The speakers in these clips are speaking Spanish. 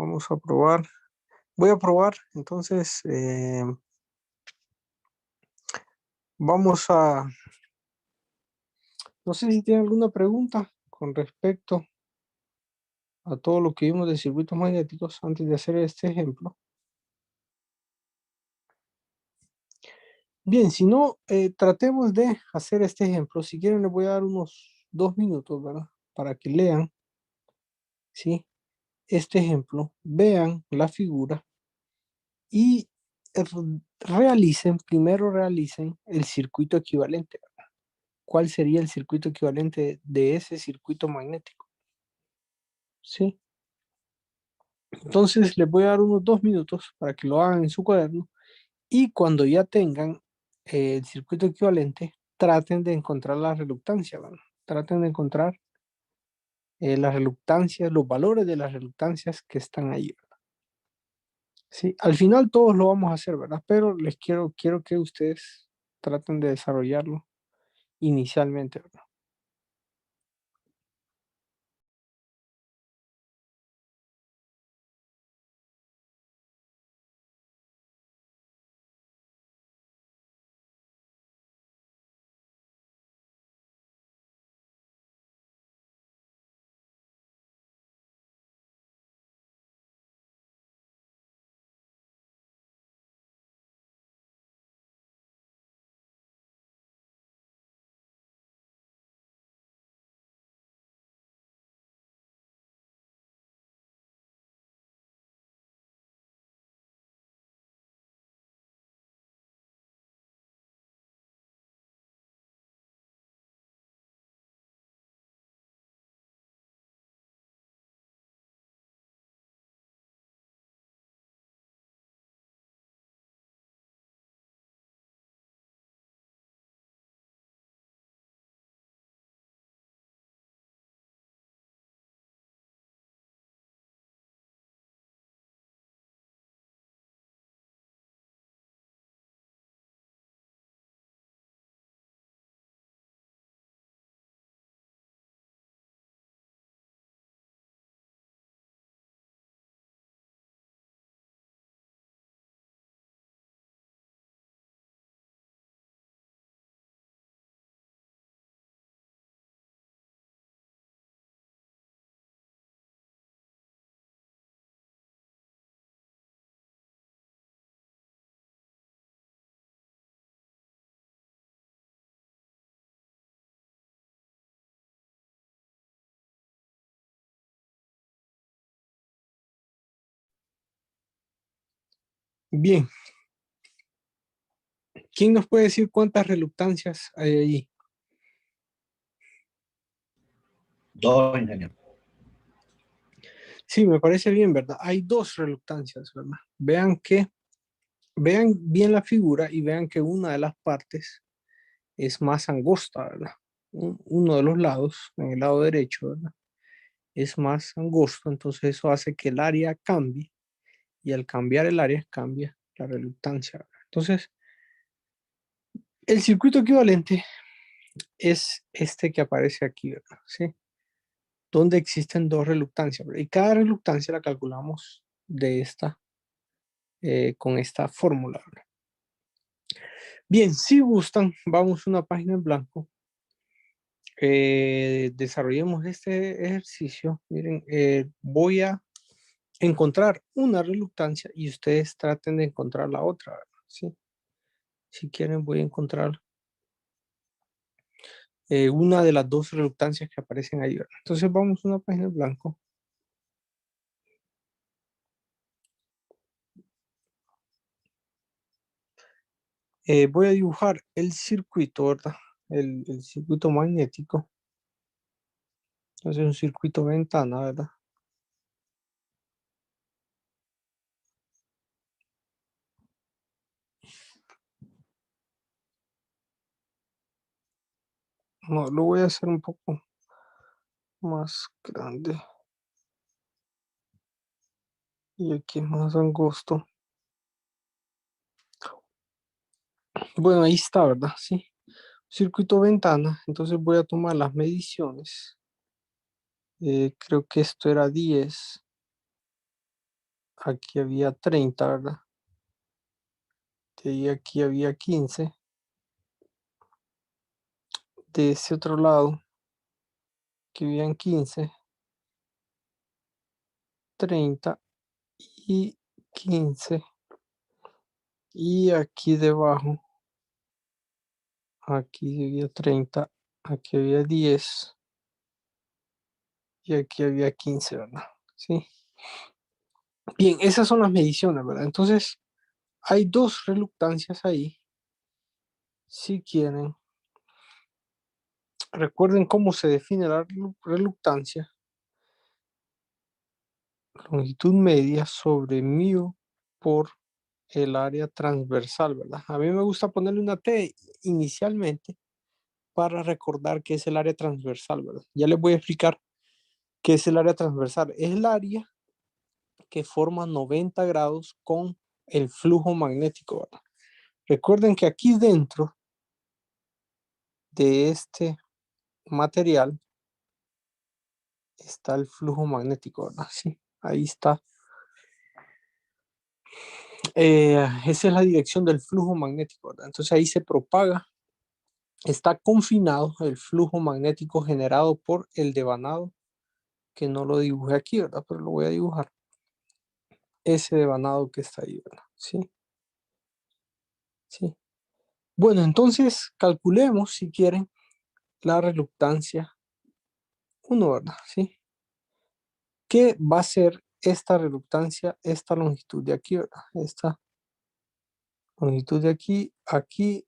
Vamos a probar. Voy a probar, entonces vamos a, no sé si tienen alguna pregunta con respecto a todo lo que vimos de circuitos magnéticos antes de hacer este ejemplo. Bien, si no, tratemos de hacer este ejemplo. Si quieren, les voy a dar unos 2 minutos, ¿verdad? Para que lean, ¿sí? Este ejemplo, vean la figura y primero realicen el circuito equivalente, ¿verdad? ¿Cuál sería el circuito equivalente de ese circuito magnético? ¿Sí? Entonces les voy a dar unos 2 minutos para que lo hagan en su cuaderno y cuando ya tengan el circuito equivalente, traten de encontrar la reluctancia, ¿verdad? Traten de encontrar las reluctancias, los valores de las reluctancias que están ahí, ¿verdad? Sí, al final todos lo vamos a hacer, ¿verdad? Pero quiero que ustedes traten de desarrollarlo inicialmente, ¿verdad? Bien, ¿quién nos puede decir cuántas reluctancias hay allí? Dos, ingeniero. Sí, me parece bien, ¿verdad? Hay dos reluctancias, ¿verdad? Vean bien la figura y vean que una de las partes es más angosta, ¿verdad? Uno de los lados, en el lado derecho, ¿verdad? Es más angosto, entonces eso hace que el área cambie y al cambiar el área cambia la reluctancia, ¿verdad? Entonces, el circuito equivalente es este que aparece aquí, ¿verdad? ¿Sí? Donde existen dos reluctancias, ¿verdad? Y cada reluctancia la calculamos con esta fórmula, ¿verdad? Bien, si gustan, vamos a una página en blanco. Desarrollemos este ejercicio. Miren, voy a encontrar una reluctancia y ustedes traten de encontrar la otra, ¿verdad? ¿Sí? Si quieren, voy a encontrar una de las dos reluctancias que aparecen ahí, ¿verdad? Entonces vamos a una página en blanco. Voy a dibujar el circuito, ¿verdad? El circuito magnético. Entonces un circuito ventana, ¿verdad? No, lo voy a hacer un poco más grande. Y aquí más angosto. Bueno, ahí está, ¿verdad? Sí. Circuito ventana. Entonces voy a tomar las mediciones. Creo que esto era 10. aquí había 30, ¿verdad? De ahí aquí había 15. De ese otro lado, que habían 15, 30 y 15. Y aquí debajo, aquí había 30, aquí había 10 y aquí había 15, ¿verdad? Sí. Bien, esas son las mediciones, ¿verdad? Entonces, hay dos reluctancias ahí. Si quieren, recuerden cómo se define la reluctancia. Longitud media sobre mu por el área transversal, ¿verdad? A mí me gusta ponerle una T inicialmente para recordar qué es el área transversal, ¿verdad? Ya les voy a explicar qué es el área transversal. Es el área que forma 90 grados con el flujo magnético, ¿verdad? Recuerden que aquí dentro de este material está el flujo magnético, ¿verdad? Sí, ahí está. Esa es la dirección del flujo magnético, ¿verdad? Entonces ahí se propaga, está confinado el flujo magnético generado por el devanado, que no lo dibujé aquí, ¿verdad? Pero lo voy a dibujar. Ese devanado que está ahí, ¿verdad? Sí. Sí. Bueno, entonces calculemos, si quieren, la reluctancia 1, ¿verdad? Sí. ¿Qué va a ser esta reluctancia, esta longitud de aquí, ¿verdad? Esta longitud de aquí, aquí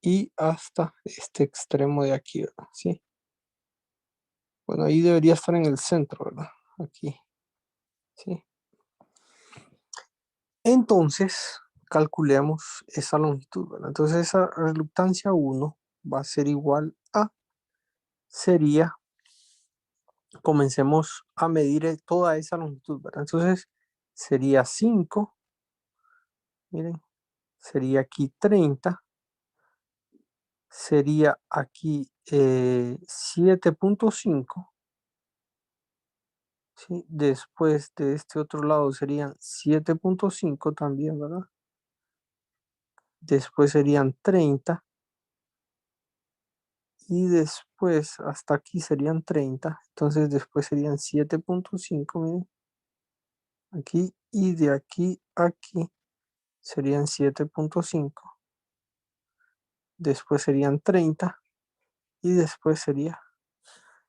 y hasta este extremo de aquí, ¿verdad? Sí. Bueno, ahí debería estar en el centro, ¿verdad? Aquí. Sí. Entonces, calculemos esa longitud, ¿verdad? Entonces, esa reluctancia 1 va a ser igual a, sería, comencemos a medir toda esa longitud, ¿verdad? Entonces, sería 5, miren, sería aquí 30, sería aquí 7.5, ¿sí? Después de este otro lado serían 7.5 también, ¿verdad? Después serían 30 y después hasta aquí serían 30, entonces después serían 7.5, miren, aquí, y de aquí a aquí serían 7.5, después serían 30 y después sería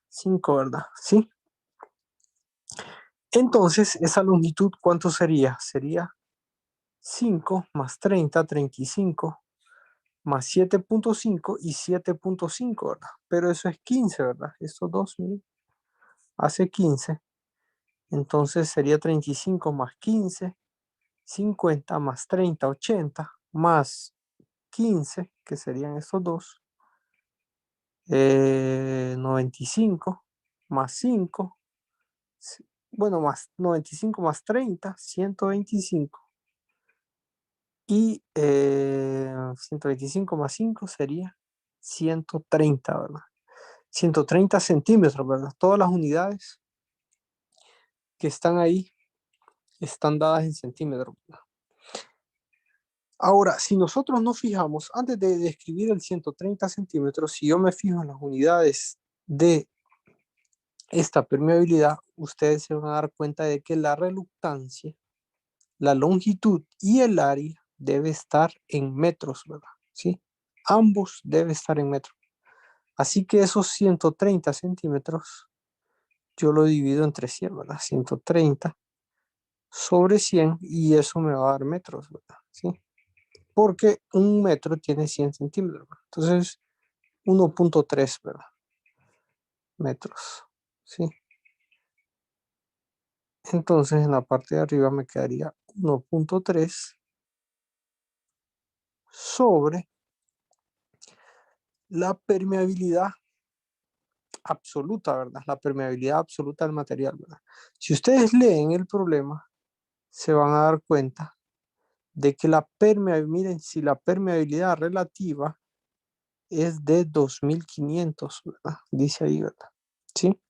5, ¿verdad? Sí. Entonces, esa longitud, ¿cuánto sería? Sería 5 más 30, 35, más 7.5 y 7.5, ¿verdad? Pero eso es 15, ¿verdad? Estos dos, miren, hace 15. Entonces sería 35 más 15, 50 más 30, 80, más 15, que serían estos dos, 95, más 5, bueno, más 95 más 30, 125. Y 125 más 5 sería 130, ¿verdad? 130 centímetros, ¿verdad? Todas las unidades que están ahí están dadas en centímetros, ¿verdad? Ahora, si nosotros nos fijamos, antes de describir el 130 centímetros, si yo me fijo en las unidades de esta permeabilidad, ustedes se van a dar cuenta de que la reluctancia, la longitud y el área debe estar en metros, ¿verdad? ¿Sí? Ambos deben estar en metros. Así que esos 130 centímetros, yo lo divido entre 100, ¿verdad? 130 sobre 100 y eso me va a dar metros, ¿verdad? ¿Sí? Porque un metro tiene 100 centímetros, ¿verdad? Entonces 1.3, ¿verdad? Metros, ¿sí? Entonces en la parte de arriba me quedaría 1.3 sobre la permeabilidad absoluta, ¿verdad? La permeabilidad absoluta del material, ¿verdad? Si ustedes leen el problema, se van a dar cuenta de que la permeabilidad, miren, si la permeabilidad relativa es de 2500, ¿verdad? Dice ahí, ¿verdad? ¿Sí?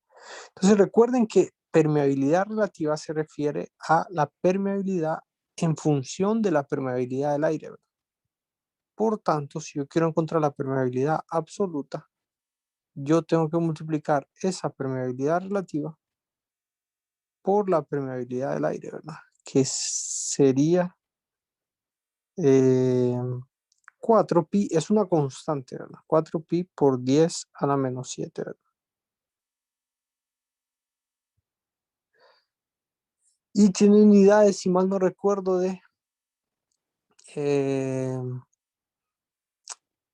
Entonces recuerden que permeabilidad relativa se refiere a la permeabilidad en función de la permeabilidad del aire, ¿verdad? Por tanto, si yo quiero encontrar la permeabilidad absoluta, yo tengo que multiplicar esa permeabilidad relativa por la permeabilidad del aire, ¿verdad? Que sería 4pi, es una constante, ¿verdad? 4pi por 10 a la menos 7, ¿verdad? Y tiene unidades, si mal no recuerdo, de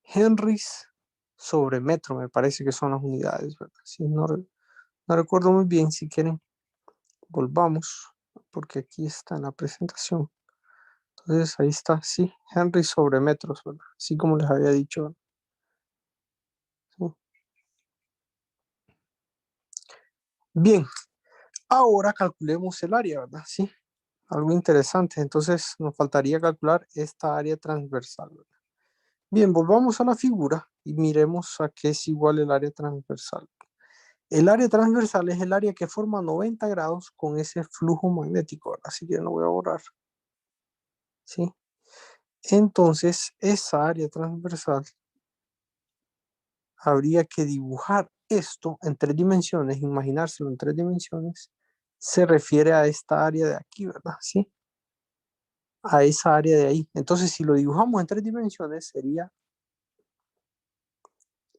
henrys sobre metro, me parece que son las unidades, ¿verdad? Sí, no recuerdo muy bien. Si quieren, volvamos, porque aquí está en la presentación. Entonces ahí está, sí, henry sobre metros, ¿verdad? Así como les había dicho. ¿Sí? Bien, ahora calculemos el área, ¿verdad? Sí, algo interesante. Entonces nos faltaría calcular esta área transversal, ¿verdad? Bien, volvamos a la figura y miremos a qué es igual el área transversal. El área transversal es el área que forma 90 grados con ese flujo magnético, ¿verdad? Así que lo voy a borrar. ¿Sí? Entonces, esa área transversal habría que dibujar esto en 3 dimensiones, imaginárselo en 3 dimensiones, se refiere a esta área de aquí, ¿verdad? ¿Sí? A esa área de ahí. Entonces, si lo dibujamos en 3 dimensiones, sería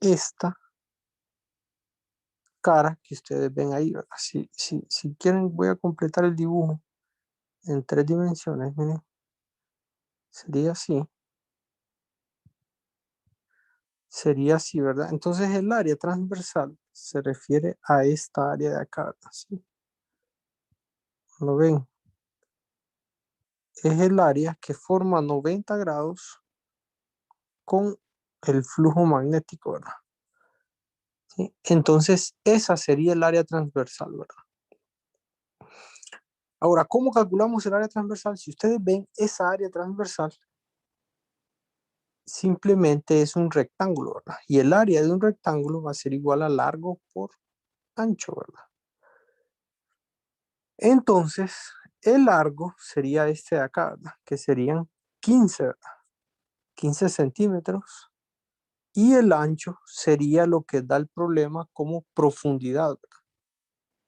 esta cara que ustedes ven ahí, ¿verdad? Si quieren, voy a completar el dibujo en 3 dimensiones, miren, sería así. Sería así, ¿verdad? Entonces el área transversal se refiere a esta área de acá, ¿verdad? ¿Sí? ¿Lo ven? Es el área que forma 90 grados con el flujo magnético, ¿verdad? ¿Sí? Entonces esa sería el área transversal, ¿verdad? Ahora, ¿cómo calculamos el área transversal? Si ustedes ven esa área transversal, simplemente es un rectángulo, ¿verdad? Y el área de un rectángulo va a ser igual a largo por ancho, ¿verdad? Entonces, el largo sería este de acá, ¿verdad? Que serían 15, ¿verdad? 15 centímetros. Y el ancho sería lo que da el problema como profundidad, ¿verdad?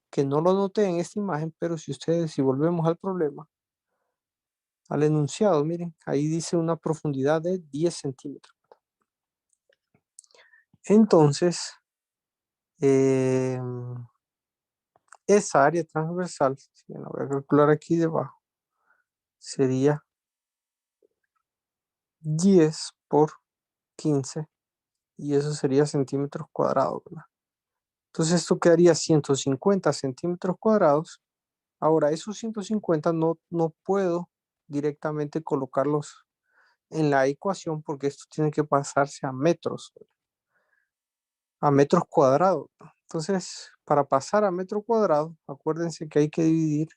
Que no lo noté en esta imagen, pero si volvemos al problema, al enunciado, miren, ahí dice una profundidad de 10 centímetros. Entonces, eh, esa área transversal, si la voy a calcular aquí debajo, sería 10 por 15 y eso sería centímetros cuadrados, ¿verdad? Entonces esto quedaría 150 centímetros cuadrados. Ahora, esos 150 no puedo directamente colocarlos en la ecuación porque esto tiene que pasarse a metros cuadrados. Entonces, para pasar a metro cuadrado, acuérdense que hay que dividir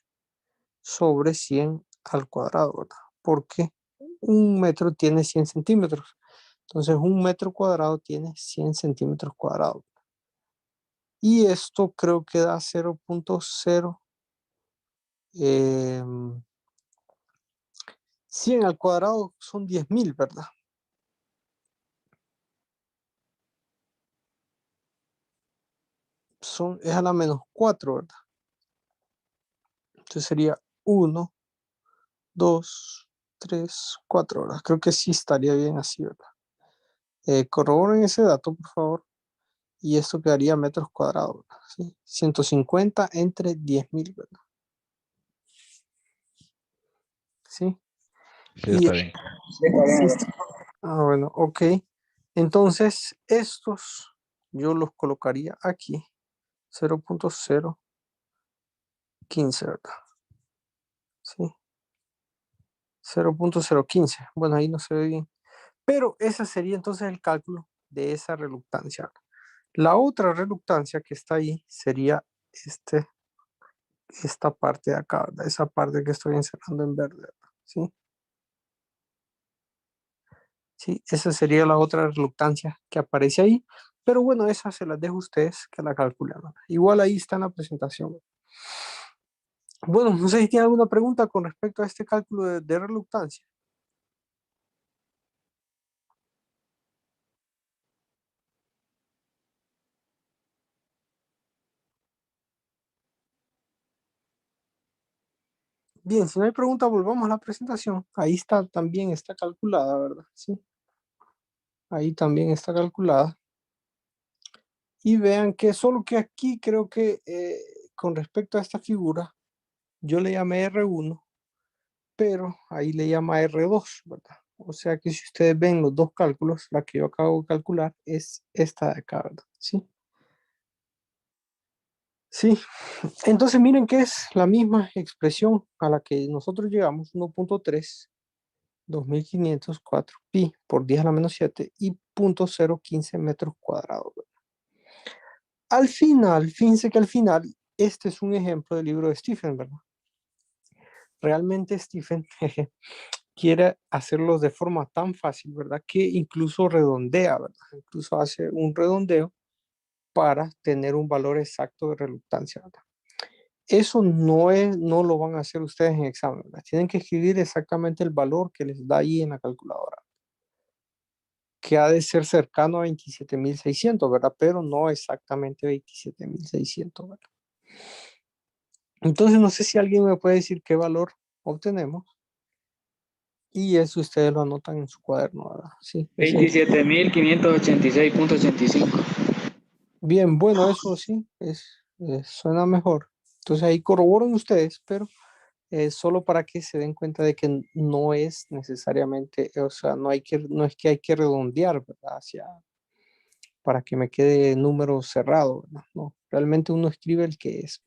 sobre 100 al cuadrado, ¿verdad? Porque un metro tiene 100 centímetros. Entonces, un metro cuadrado tiene 100 centímetros cuadrados. Y esto creo que da 0.0. 100 al cuadrado son 10.000, ¿verdad? Es a la menos 4, ¿verdad? Entonces sería 1, 2, 3, 4, ¿verdad? Creo que sí estaría bien así, ¿verdad? Corroboren ese dato, por favor. Y esto quedaría metros cuadrados, ¿verdad? ¿Sí? 150 entre 10.000, ¿verdad? ¿Sí? Sí, Y, está bien. bueno, ok. Entonces, estos yo los colocaría aquí. 0.015, ¿verdad? Sí. 0.015. Bueno, ahí no se ve bien. Pero ese sería entonces el cálculo de esa reluctancia. La otra reluctancia que está ahí sería esta parte de acá, ¿verdad? Esa parte que estoy encerrando en verde, ¿verdad? ¿Sí? Sí, esa sería la otra reluctancia que aparece ahí. Pero bueno, esa se las dejo a ustedes que la calculen, ¿verdad? Igual ahí está en la presentación. Bueno, no sé si tiene alguna pregunta con respecto a este cálculo de reluctancia. Bien, si no hay pregunta, volvamos a la presentación. Ahí está, también está calculada, ¿verdad? Sí. Ahí también está calculada. Y vean que solo que aquí creo que con respecto a esta figura, yo le llamé R1, pero ahí le llama R2, ¿verdad? O sea que si ustedes ven los dos cálculos, la que yo acabo de calcular es esta de acá, ¿verdad? Sí. Sí, entonces miren que es la misma expresión a la que nosotros llegamos, 1.3, 2504 pi por 10 a la menos 7 y 0.015 metros cuadrados. Al final, fíjense que al final, este es un ejemplo del libro de Stephen, ¿verdad? Realmente Stephen quiere hacerlos de forma tan fácil, ¿verdad? Que incluso redondea, ¿verdad? Incluso hace un redondeo para tener un valor exacto de reluctancia, ¿verdad? Eso no lo van a hacer ustedes en examen, ¿verdad? Tienen que escribir exactamente el valor que les da ahí en la calculadora, que ha de ser cercano a 27.600, ¿verdad? Pero no exactamente 27.600, ¿verdad? Entonces no sé si alguien me puede decir qué valor obtenemos y eso ustedes lo anotan en su cuaderno, ¿verdad? Sí, ese. 27.586.85. Bien, bueno, eso sí, suena mejor. Entonces ahí corroboran ustedes, pero solo para que se den cuenta de que no es necesariamente, o sea, no es que hay que redondear, ¿verdad? Para que me quede número cerrado, ¿verdad? No, realmente uno escribe el que es.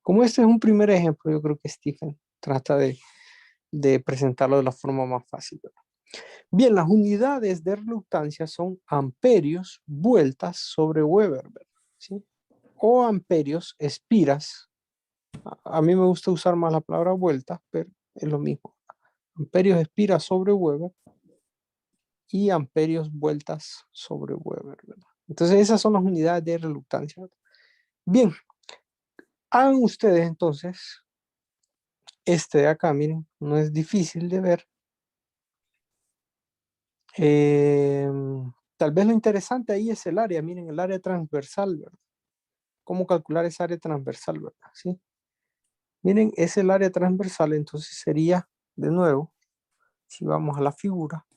Como este es un primer ejemplo, yo creo que Stephen trata de presentarlo de la forma más fácil, ¿verdad? Bien, las unidades de reluctancia son amperios vueltas sobre Weber, ¿verdad? ¿Sí? O amperios espiras. A mí me gusta usar más la palabra vuelta, pero es lo mismo. Amperios espiras sobre Weber y amperios vueltas sobre Weber, ¿verdad? Entonces esas son las unidades de reluctancia, ¿verdad? Bien, hagan ustedes entonces este de acá, miren, no es difícil de ver. Eh, Tal vez lo interesante ahí es el área, miren, el área transversal, ¿verdad? ¿Cómo calcular esa área transversal, verdad? ¿Sí? Miren, es el área transversal, entonces sería, de nuevo, si vamos a la figura,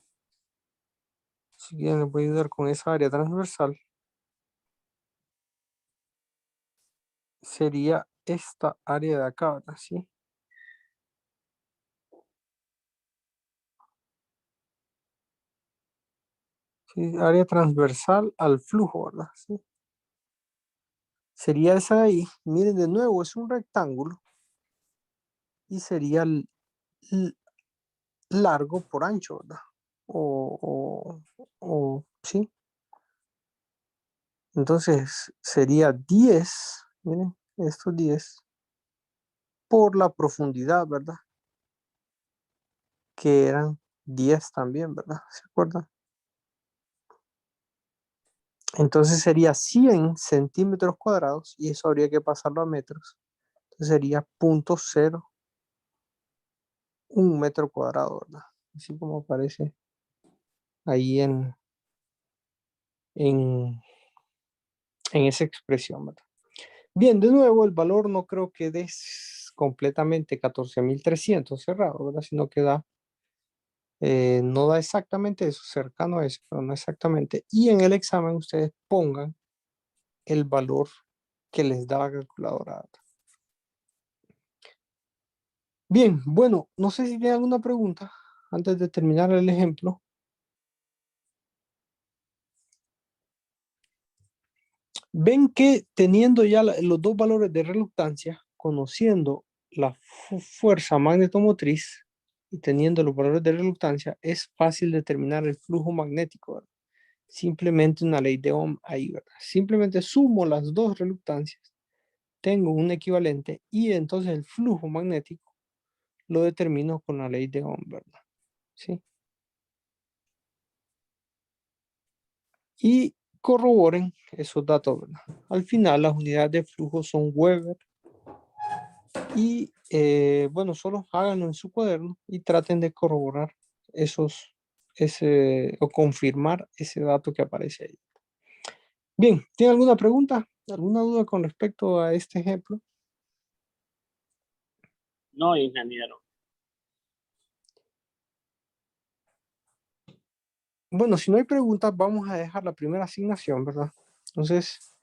si quieren les voy a ayudar con esa área transversal, sería esta área de acá, ¿verdad? ¿Sí? Sí, área transversal al flujo, ¿verdad? ¿Sí? Sería esa de ahí, miren, de nuevo, es un rectángulo y sería largo por ancho, ¿verdad? Sí. Entonces sería 10, miren, esto 10 por la profundidad, ¿verdad? Que eran 10 también, ¿verdad? ¿Se acuerdan? Entonces sería 100 centímetros cuadrados y eso habría que pasarlo a metros. Entonces sería 0.01 metro cuadrado, ¿verdad? Así como aparece ahí en, en esa expresión, ¿verdad? Bien, de nuevo, el valor no creo que des completamente 14.300 cerrado, ¿verdad? Sino que no da exactamente eso, cercano a eso, pero no exactamente. Y en el examen ustedes pongan el valor que les da la calculadora. Bien, bueno, no sé si tienen alguna pregunta antes de terminar el ejemplo. Ven que teniendo ya los dos valores de reluctancia, conociendo la fuerza magnetomotriz y teniendo los valores de reluctancia, es fácil determinar el flujo magnético, ¿verdad? Simplemente una ley de Ohm ahí, ¿verdad? Simplemente sumo las dos reluctancias, tengo un equivalente y entonces el flujo magnético lo determino con la ley de Ohm, ¿verdad? ¿Sí? Y corroboren esos datos, ¿verdad? Al final las unidades de flujo son Weber Y bueno, solo háganlo en su cuaderno y traten de corroborar o confirmar ese dato que aparece ahí. Bien, ¿tiene alguna pregunta? ¿Alguna duda con respecto a este ejemplo? No, ingeniero. Bueno, si no hay preguntas, vamos a dejar la primera asignación, ¿verdad? Entonces,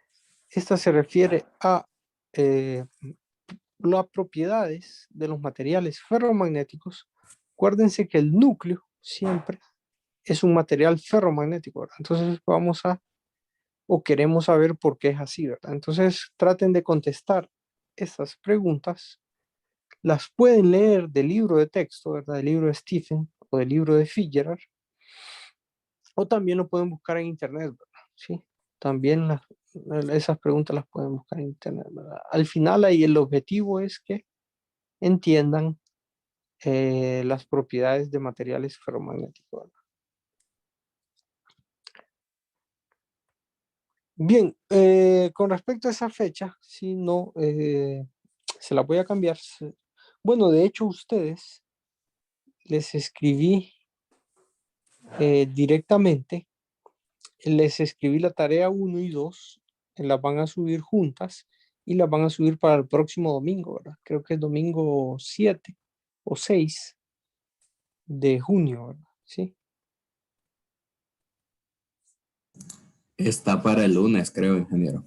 esta se refiere a eh, las propiedades de los materiales ferromagnéticos. Acuérdense que el núcleo siempre es un material ferromagnético, ¿verdad? Entonces queremos saber por qué es así, ¿verdad? Entonces traten de contestar estas preguntas. Las pueden leer del libro de texto, ¿verdad? Del libro de Stephen o del libro de Fitzgerald, o también lo pueden buscar en internet, ¿verdad? Sí, también esas preguntas las pueden buscar en internet, ¿verdad? Al final ahí el objetivo es que entiendan las propiedades de materiales ferromagnéticos, ¿verdad? Bien, con respecto a esa fecha, si no, se la voy a cambiar. Bueno, de hecho, ustedes les escribí directamente, les escribí la tarea 1 y 2, las van a subir juntas y las van a subir para el próximo domingo, ¿verdad? Creo que es domingo 7 o 6 de junio, ¿verdad? Sí. Está para el lunes, creo, ingeniero.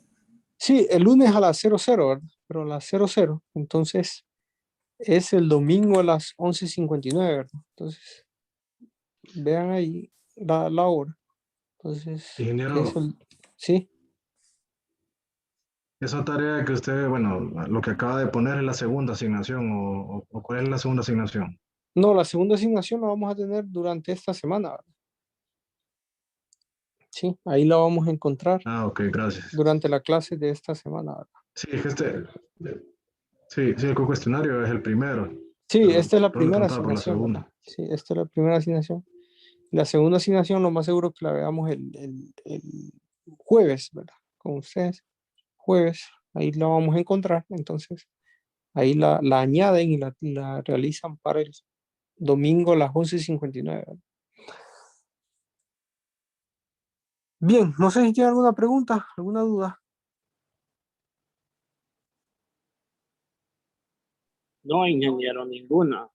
Sí, el lunes a las 00, ¿verdad? Pero a las 00, entonces es el domingo a las 11:59, ¿verdad? Entonces, vean ahí la hora. Entonces, Ingeniero, sí. esa tarea que usted, bueno, lo que acaba de poner es la segunda asignación o ¿cuál es la segunda asignación? No, la segunda asignación la vamos a tener durante esta semana, ¿verdad? Sí, ahí la vamos a encontrar Ah, ok, gracias. durante la clase de esta semana, ¿verdad? Sí, es que sí, el cuestionario es el primero, Sí, pero esta es la solo le primera preguntaba por la asignación, ¿verdad? segunda. Sí, esta es la primera asignación. La segunda asignación, lo más seguro que la veamos el jueves, ¿verdad? Con ustedes, jueves, ahí la vamos a encontrar. Entonces, ahí la añaden y la realizan para el domingo a las 11:59, ¿verdad? Bien, no sé si tiene alguna pregunta, alguna duda. No, ingeniero, ninguna.